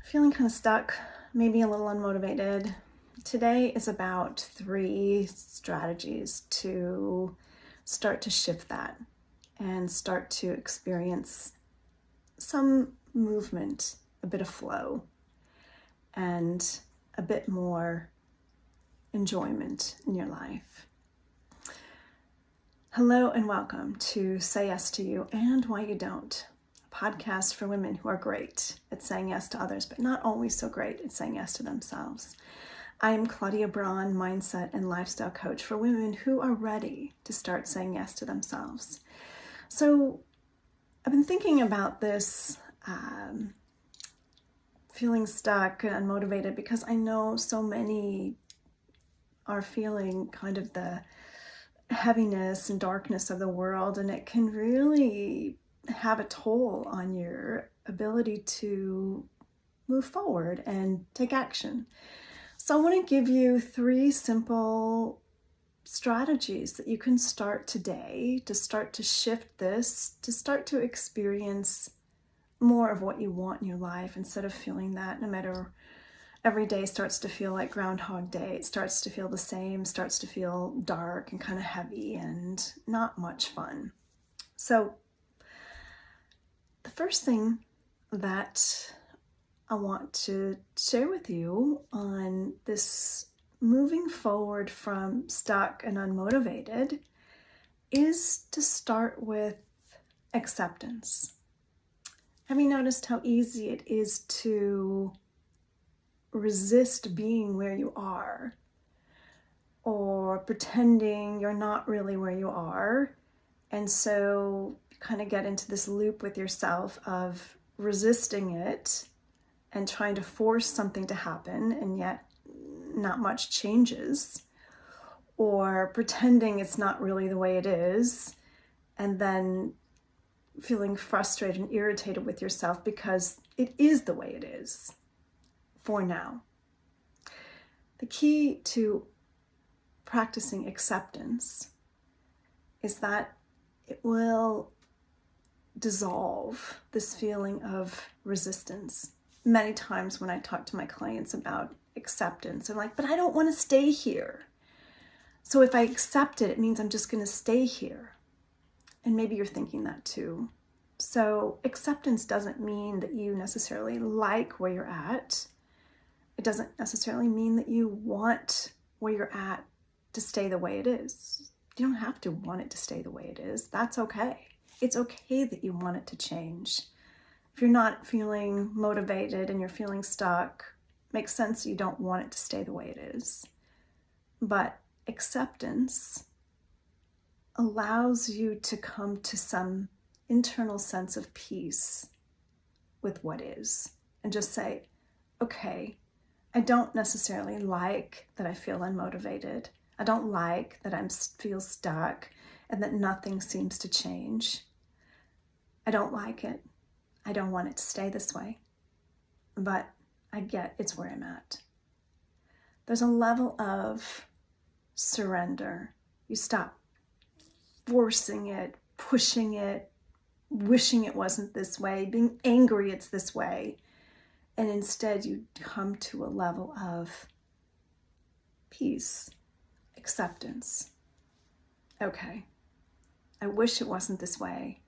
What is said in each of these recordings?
Feeling kind of stuck, maybe a little unmotivated. Today is about 3 strategies to start to shift that and start to experience some movement, a bit of flow, and a bit more enjoyment in your life. Hello and welcome to Say Yes to You and Why You Don't, a podcast for women who are great at saying yes to others, but not always so great at saying yes to themselves. I am Claudia Braun, mindset and lifestyle coach for women who are ready to start saying yes to themselves. So I've been thinking about this, feeling stuck and unmotivated, because I know so many are feeling kind of the heaviness and darkness of the world, and it can really have a toll on your ability to move forward and take action. So I want to give you 3 simple strategies that you can start today to start to shift this, to start to experience more of what you want in your life, instead of feeling that no matter every day starts to feel like Groundhog Day. It starts to feel the same, starts to feel dark and kind of heavy and not much fun. So the first thing that I want to share with you on this moving forward from stuck and unmotivated is to start with acceptance. Have you noticed how easy it is to resist being where you are, or pretending you're not really where you are, and so kind of get into this loop with yourself of resisting it and trying to force something to happen, and yet not much changes, or pretending it's not really the way it is, and then feeling frustrated and irritated with yourself because it is the way it is for now. The key to practicing acceptance is that it will dissolve this feeling of resistance. Many times when I talk to my clients about acceptance, I'm like, but I don't want to stay here. So if I accept it, it means I'm just going to stay here. And maybe you're thinking that too. So acceptance doesn't mean that you necessarily like where you're at. It doesn't necessarily mean that you want where you're at to stay the way it is. You don't have to want it to stay the way it is. That's okay. It's okay that you want it to change. If you're not feeling motivated and you're feeling stuck, it makes sense you don't want it to stay the way it is. But acceptance allows you to come to some internal sense of peace with what is, and just say, okay, I don't necessarily like that I feel unmotivated. I don't like that I feel stuck and that nothing seems to change. I don't like it. I don't want it to stay this way. But I get it's where I'm at. There's a level of surrender. You stop forcing it, pushing it, wishing it wasn't this way, being angry it's this way. And instead you come to a level of peace, acceptance. Okay, I wish it wasn't this way.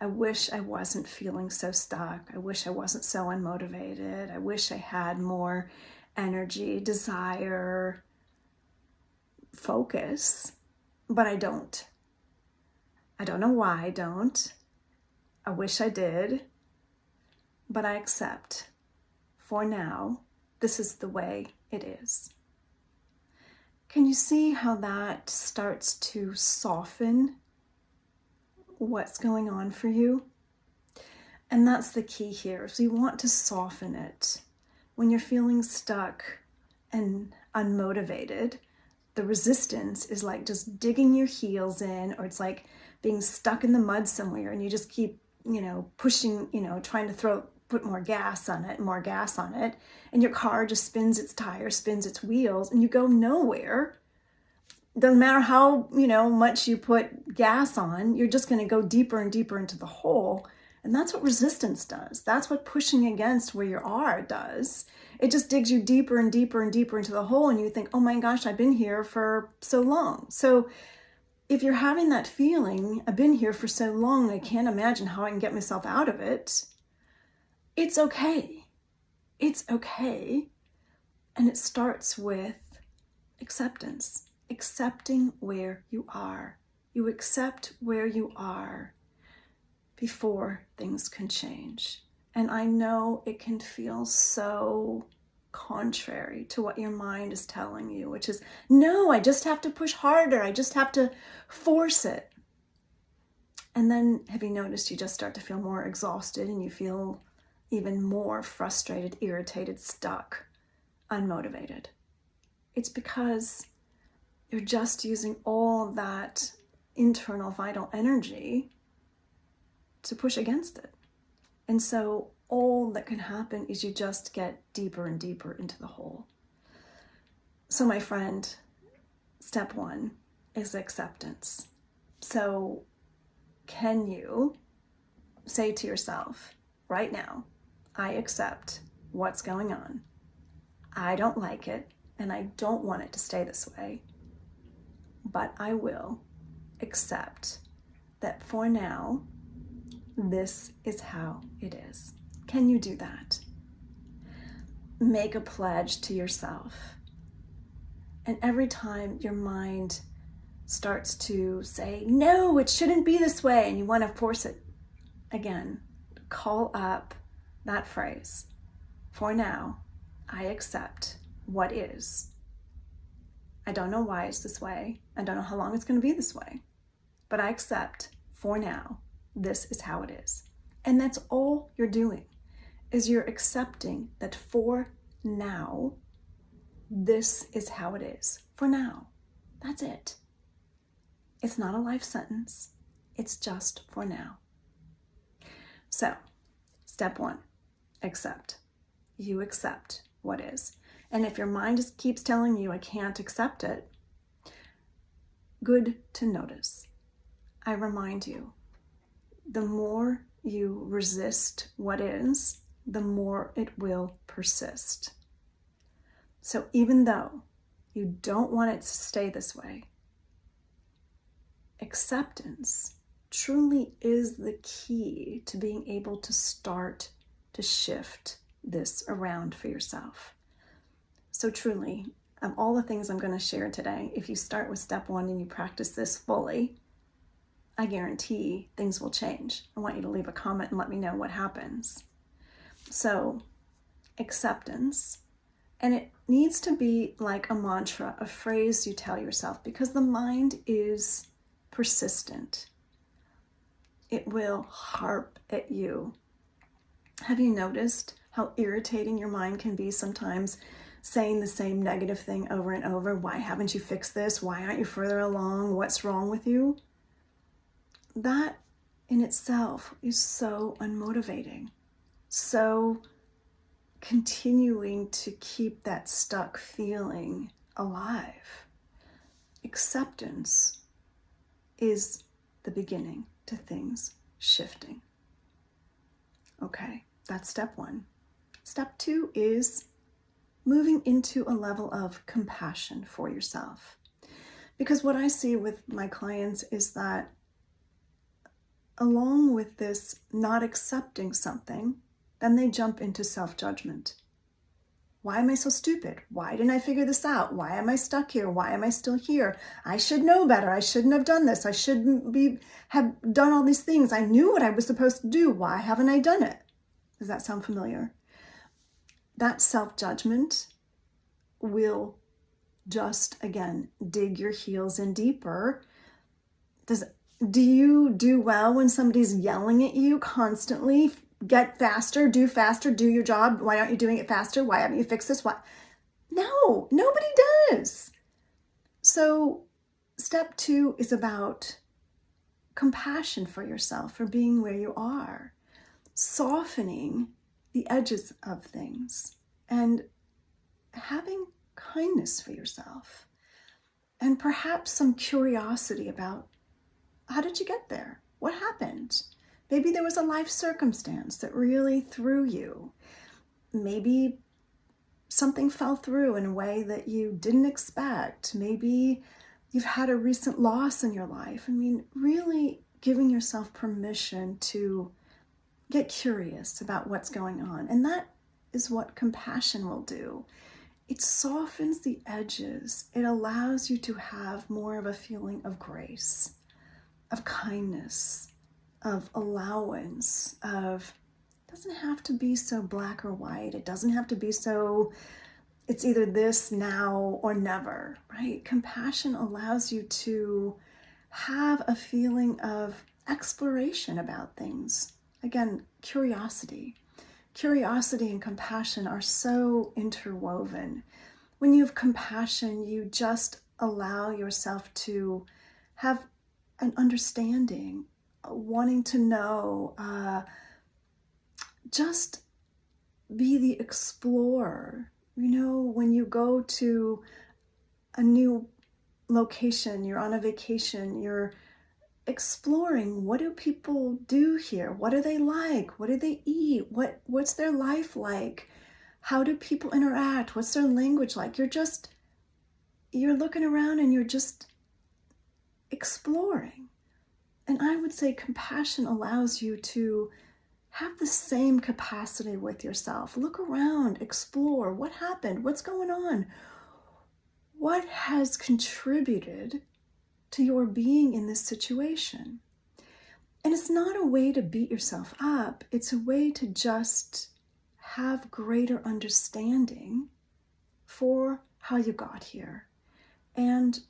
I wish I wasn't feeling so stuck. I wish I wasn't so unmotivated. I wish I had more energy, desire, focus, but I don't. I don't know why I don't. I wish I did, but I accept. For now, this is the way it is. Can you see how that starts to soften what's going on for you? And that's the key here. So you want to soften it. When you're feeling stuck and unmotivated, the resistance is like just digging your heels in, or it's like being stuck in the mud somewhere and you just keep, pushing, trying to put more gas on it, and your car just spins its tires, spins its wheels, and you go nowhere. Doesn't matter how, much you put gas on, you're just going to go deeper and deeper into the hole, And that's what resistance does. That's what pushing against where you are does. It just digs you deeper and deeper and deeper into the hole, and you think, oh my gosh, I've been here for so long. So if you're having that feeling, I've been here for so long, I can't imagine how I can get myself out of it. It's okay. It's okay. And it starts with acceptance, accepting where you are. You accept where you are before things can change. And I know it can feel so contrary to what your mind is telling you, which is, no, I just have to push harder. I just have to force it. And then have you noticed you just start to feel more exhausted and you feel even more frustrated, irritated, stuck, unmotivated? It's because you're just using all that internal vital energy to push against it. And so all that can happen is you just get deeper and deeper into the hole. So my friend, step one is acceptance. So can you say to yourself right now, I accept what's going on. I don't like it and I don't want it to stay this way, but I will accept that for now, this is how it is. Can you do that? Make a pledge to yourself. And every time your mind starts to say, no, it shouldn't be this way, and you want to force it, again, call up that phrase. For now, I accept what is. I don't know why it's this way. I don't know how long it's going to be this way. But I accept, for now, this is how it is. And that's all you're doing, is you're accepting that for now, this is how it is. For now. That's it. It's not a life sentence. It's just for now. So, step one, accept. You accept what is. And if your mind just keeps telling you, I can't accept it, good to notice. I remind you, the more you resist what is, the more it will persist. So even though you don't want it to stay this way, acceptance truly is the key to being able to start to shift this around for yourself. So truly, of all the things I'm going to share today, if you start with step one and you practice this fully, I guarantee things will change. I want you to leave a comment and let me know what happens. So, acceptance. And it needs to be like a mantra, a phrase you tell yourself, because the mind is persistent. It will harp at you. Have you noticed how irritating your mind can be sometimes, saying the same negative thing over and over? Why haven't you fixed this? Why aren't you further along? What's wrong with you? That in itself is so unmotivating, so continuing to keep that stuck feeling alive. Acceptance is the beginning to things shifting. Okay, that's step one. Step two is moving into a level of compassion for yourself. Because what I see with my clients is that along with this not accepting something, then they jump into self-judgment. Why am I so stupid? Why didn't I figure this out? Why am I stuck here? Why am I still here? I should know better. I shouldn't have done this. I shouldn't have done all these things. I knew what I was supposed to do. Why haven't I done it? Does that sound familiar? That self-judgment will just, again, dig your heels in deeper. Do you do well when somebody's yelling at you constantly? Get faster, do your job. Why aren't you doing it faster? Why haven't you fixed this? Why? No, nobody does. So step two is about compassion for yourself, for being where you are, softening the edges of things, and having kindness for yourself, and perhaps some curiosity about, how did you get there? What happened? Maybe there was a life circumstance that really threw you. Maybe something fell through in a way that you didn't expect. Maybe you've had a recent loss in your life. I mean, really giving yourself permission to get curious about what's going on. And that is what compassion will do. It softens the edges. It allows you to have more of a feeling of grace, of kindness, of allowance, of, it doesn't have to be so black or white. It doesn't have to be so, it's either this now or never, right? Compassion allows you to have a feeling of exploration about things. Again, curiosity. Curiosity and compassion are so interwoven. When you have compassion, you just allow yourself to have an understanding, wanting to know, just be the explorer. You know, when you go to a new location, you're on a vacation, you're exploring, what do people do here? What are they like? What do they eat? What's their life like? How do people interact? What's their language like? You're looking around and you're just exploring. And I would say compassion allows you to have the same capacity with yourself. Look around, explore. What happened? What's going on? What has contributed to your being in this situation? And it's not a way to beat yourself up. It's a way to just have greater understanding for how you got here and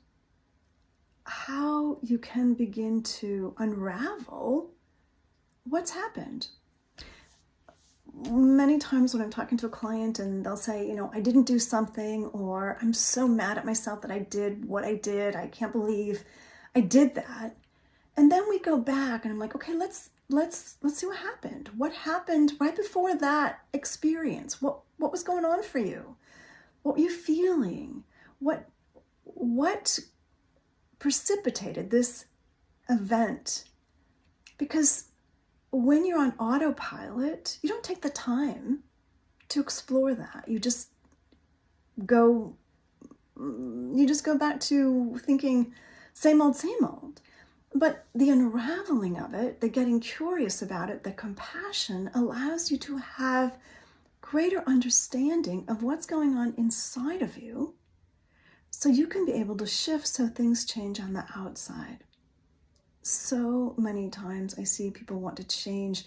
how you can begin to unravel what's happened. Many times when I'm talking to a client and they'll say, I didn't do something, or I'm so mad at myself that I did what I did. I can't believe I did that. And then we go back and I'm like, okay, let's see what happened. What happened right before that experience? What was going on for you? What were you feeling? What precipitated this event? Because when you're on autopilot, you don't take the time to explore that. You just go back to thinking same old. But the unraveling of it, the getting curious about it, the compassion allows you to have greater understanding of what's going on inside of you, so you can be able to shift so things change on the outside. So many times I see people want to change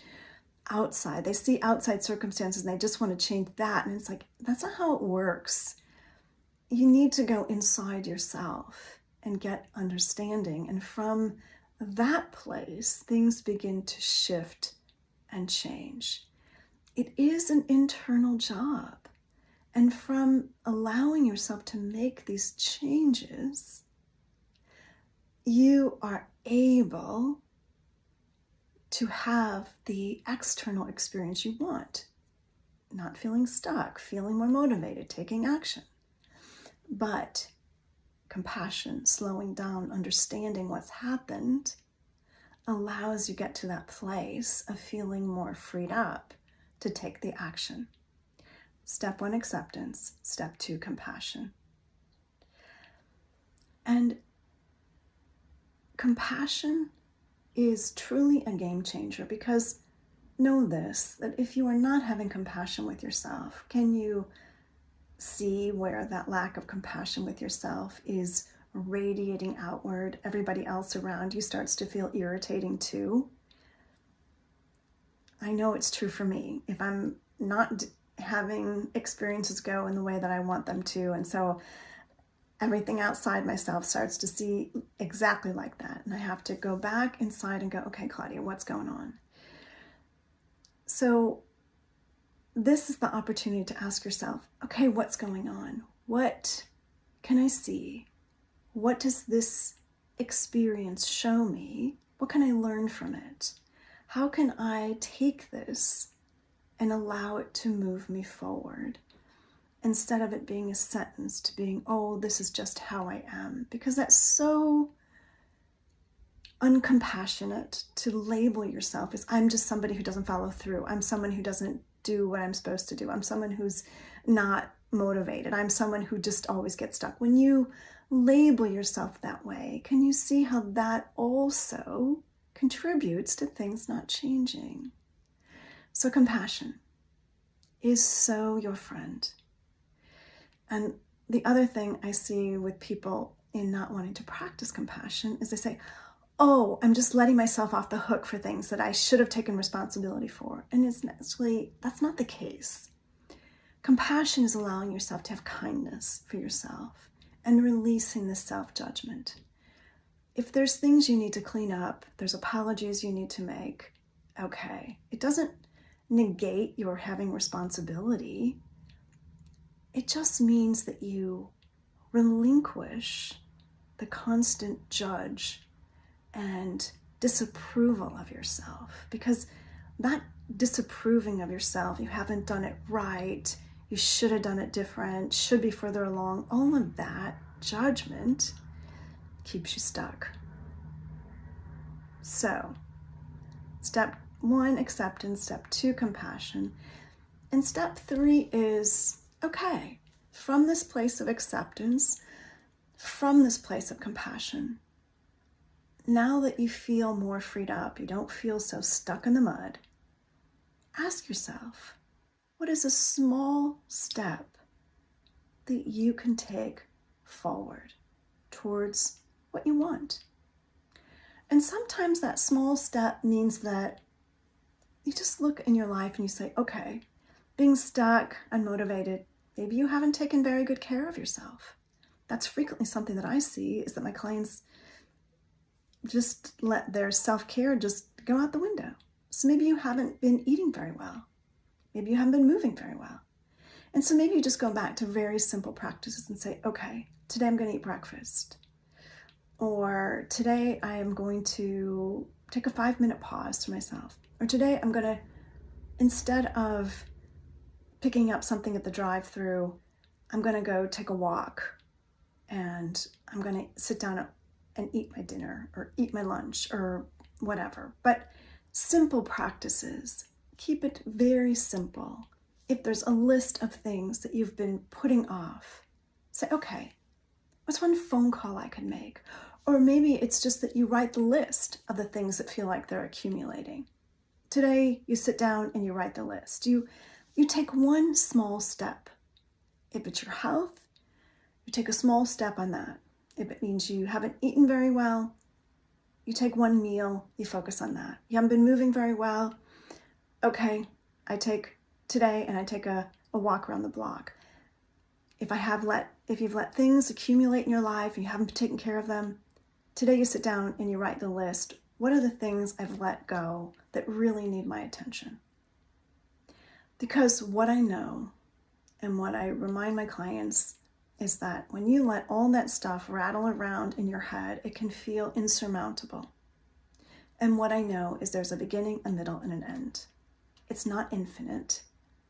outside. They see outside circumstances and they just want to change that. And it's like, that's not how it works. You need to go inside yourself and get understanding. And from that place, things begin to shift and change. It is an internal job. And from allowing yourself to make these changes, you are able to have the external experience you want. Not feeling stuck, feeling more motivated, taking action. But compassion, slowing down, understanding what's happened, allows you get to that place of feeling more freed up to take the action. Step 1, acceptance. Step 2, compassion. And compassion is truly a game changer, because know this, that if you are not having compassion with yourself, can you see where that lack of compassion with yourself is radiating outward? Everybody else around you starts to feel irritating too. I know it's true for me. If I'm not having experiences go in the way that I want them to, and so everything outside myself starts to see exactly like that. And I have to go back inside and go, okay, Claudia, what's going on? So this is the opportunity to ask yourself, okay, what's going on? What can I see? What does this experience show me? What can I learn from it? How can I take this and allow it to move me forward? Instead of it being a sentence, to being, oh, this is just how I am. Because that's so uncompassionate to label yourself as I'm just somebody who doesn't follow through. I'm someone who doesn't do what I'm supposed to do. I'm someone who's not motivated. I'm someone who just always gets stuck. When you label yourself that way, can you see how that also contributes to things not changing? So compassion is so your friend. And the other thing I see with people in not wanting to practice compassion is they say, oh, I'm just letting myself off the hook for things that I should have taken responsibility for. And it's actually, that's not the case. Compassion is allowing yourself to have kindness for yourself and releasing the self-judgment. If there's things you need to clean up, there's apologies you need to make, okay. It doesn't negate your having responsibility. It just means that you relinquish the constant judge and disapproval of yourself, because that disapproving of yourself, you haven't done it right, you should have done it different, should be further along, all of that judgment keeps you stuck. So, step 1, acceptance. Step 2, compassion. And step 3 is, okay, from this place of acceptance, from this place of compassion, now that you feel more freed up, you don't feel so stuck in the mud, ask yourself, what is a small step that you can take forward towards what you want? And sometimes that small step means that you just look in your life and you say, okay, being stuck, unmotivated, maybe you haven't taken very good care of yourself. That's frequently something that I see, is that my clients just let their self-care just go out the window. So maybe you haven't been eating very well. Maybe you haven't been moving very well. And so maybe you just go back to very simple practices and say, okay, today I'm going to eat breakfast. Or today I am going to take a 5-minute pause to myself. Or today I'm going to, instead of picking up something at the drive-thru, I'm going to go take a walk and I'm going to sit down and eat my dinner or eat my lunch or whatever. But simple practices, keep it very simple. If there's a list of things that you've been putting off, say, okay, what's one phone call I could make? Or maybe it's just that you write the list of the things that feel like they're accumulating. Today, you sit down and you write the list. You take one small step. If it's your health, you take a small step on that. If it means you haven't eaten very well, you take one meal, you focus on that. You haven't been moving very well, okay, I take today and I take a walk around the block. If you've let things accumulate in your life and you haven't taken care of them, today you sit down and you write the list. What are the things I've let go that really need my attention? Because what I know and what I remind my clients is that when you let all that stuff rattle around in your head, it can feel insurmountable. And what I know is there's a beginning, a middle, and an end. It's not infinite.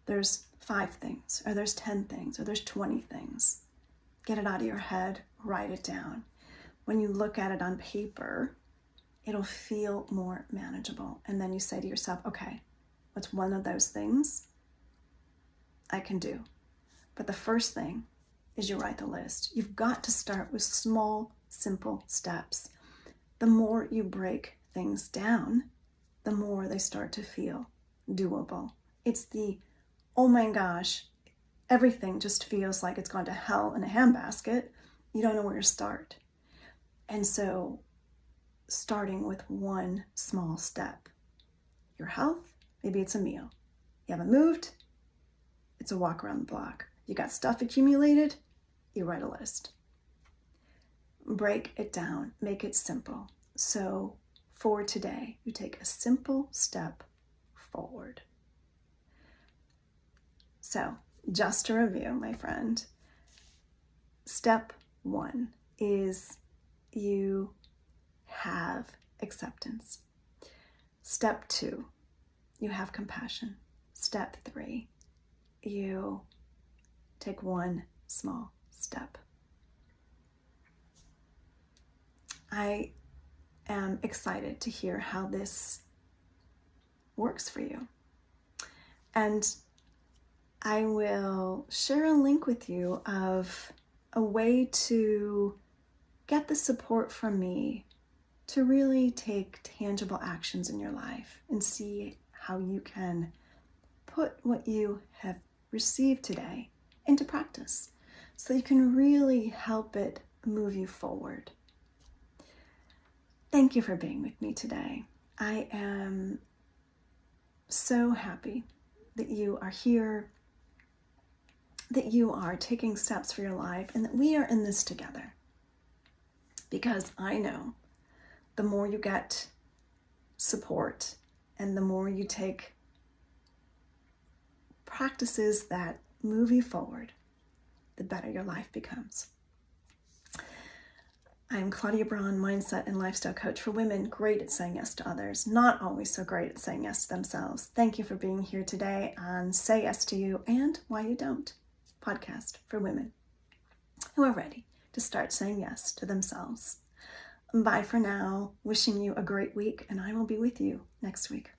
There's 5 things, or there's 10 things, or there's 20 things. Get it out of your head, write it down. When you look at it on paper, it'll feel more manageable. And then you say to yourself, okay, what's one of those things I can do? But the first thing is you write the list. You've got to start with small, simple steps. The more you break things down, the more they start to feel doable. It's the, oh my gosh, everything just feels like it's gone to hell in a handbasket. You don't know where to start. And so starting with one small step. Your health, maybe it's a meal. You haven't moved, it's a walk around the block. You got stuff accumulated, you write a list. Break it down, make it simple. So for today, you take a simple step forward. So just to review, my friend, step 1 is you have acceptance. Step 2, you have compassion. Step 3, you take one small step. I am excited to hear how this works for you. And I will share a link with you of a way to get the support from me to really take tangible actions in your life and see how you can put what you have received today into practice so you can really help it move you forward. Thank you for being with me today. I am so happy that you are here, that you are taking steps for your life, and that we are in this together. Because I know the more you get support and the more you take practices that move you forward, the better your life becomes. I'm Claudia Braun, mindset and lifestyle coach for women, great at saying yes to others, not always so great at saying yes to themselves. Thank you for being here today on Say Yes to You and Why You Don't podcast for women who are ready to start saying yes to themselves. Bye for now. Wishing you a great week, and I will be with you next week.